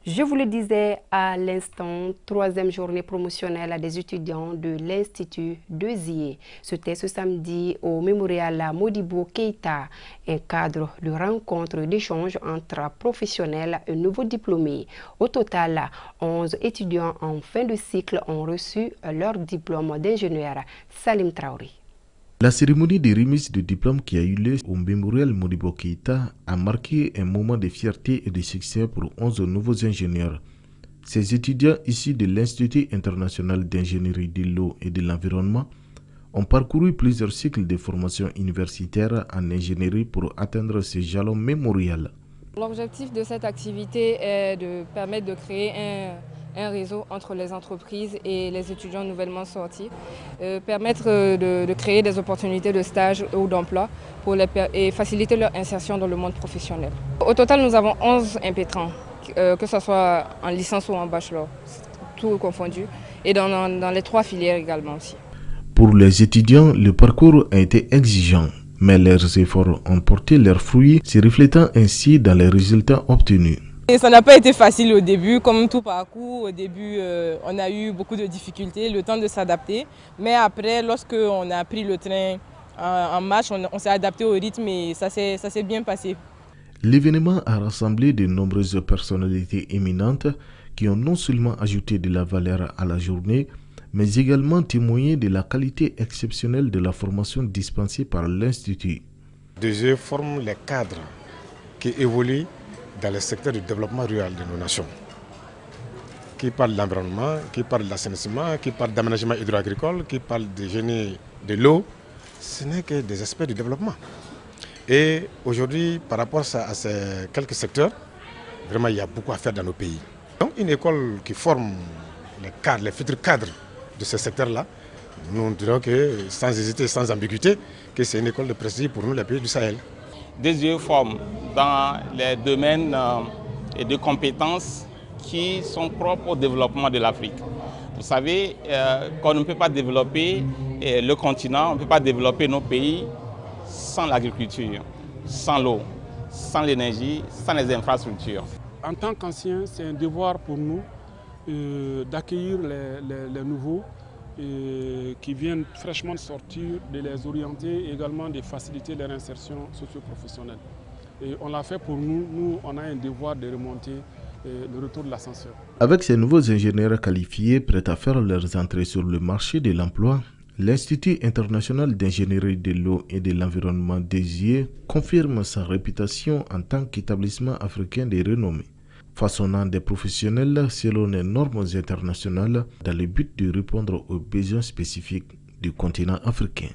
Je vous le disais à l'instant, troisième journée promotionnelle des étudiants de l'Institut de Zié. C'était ce samedi au mémorial Modibo Keïta, un cadre de rencontre d'échange entre professionnels et nouveaux diplômés. Au total, 11 étudiants en fin de cycle ont reçu leur diplôme d'ingénieur. Salim Traoré. La cérémonie de remise de diplôme qui a eu lieu au mémorial Modibo Keïta a marqué un moment de fierté et de succès pour 11 nouveaux ingénieurs. Ces étudiants issus de l'Institut international d'ingénierie de l'eau et de l'environnement ont parcouru plusieurs cycles de formation universitaire en ingénierie pour atteindre ce jalon mémorial. L'objectif de cette activité est de permettre de créer un réseau entre les entreprises et les étudiants nouvellement sortis, permettre de créer des opportunités de stage ou d'emploi et faciliter leur insertion dans le monde professionnel. Au total, nous avons 11 impétrants, que ce soit en licence ou en bachelor, tout confondu, et dans les 3 filières également aussi. Pour les étudiants, le parcours a été exigeant, mais leurs efforts ont porté leurs fruits, se reflétant ainsi dans les résultats obtenus. Et ça n'a pas été facile au début, comme tout parcours. Au début, on a eu beaucoup de difficultés, le temps de s'adapter. Mais après, lorsqu'on a pris le train en marche, on s'est adapté au rythme et ça s'est bien passé. L'événement a rassemblé de nombreuses personnalités éminentes qui ont non seulement ajouté de la valeur à la journée, mais également témoigné de la qualité exceptionnelle de la formation dispensée par l'Institut. DG forme les cadres qui évoluent dans le secteur du développement rural de nos nations, qui parle de l'environnement, qui parle de l'assainissement, qui parle d'aménagement hydro-agricole, qui parle de génie de l'eau. Ce n'est que des aspects du développement. Et aujourd'hui, par rapport à ces quelques secteurs, vraiment il y a beaucoup à faire dans nos pays. Donc une école qui forme les futurs cadres de ce secteur-là, nous dirons que sans hésiter, sans ambiguïté, que c'est une école de prestige pour nous, les pays du Sahel. Des forment dans les domaines et de compétences qui sont propres au développement de l'Afrique. Vous savez qu'on ne peut pas développer le continent, on ne peut pas développer nos pays sans l'agriculture, sans l'eau, sans l'énergie, sans les infrastructures. En tant qu'anciens, c'est un devoir pour nous d'accueillir les nouveaux qui viennent fraîchement de sortir, de les orienter et également de faciliter leur insertion socio-professionnelle. Et on l'a fait pour nous, on a un devoir de remonter le retour de l'ascenseur. Avec ces nouveaux ingénieurs qualifiés prêts à faire leurs entrées sur le marché de l'emploi, l'Institut international d'ingénierie de l'eau et de l'environnement DZIE confirme sa réputation en tant qu'établissement africain de renommée, façonnant des professionnels selon les normes internationales dans le but de répondre aux besoins spécifiques du continent africain.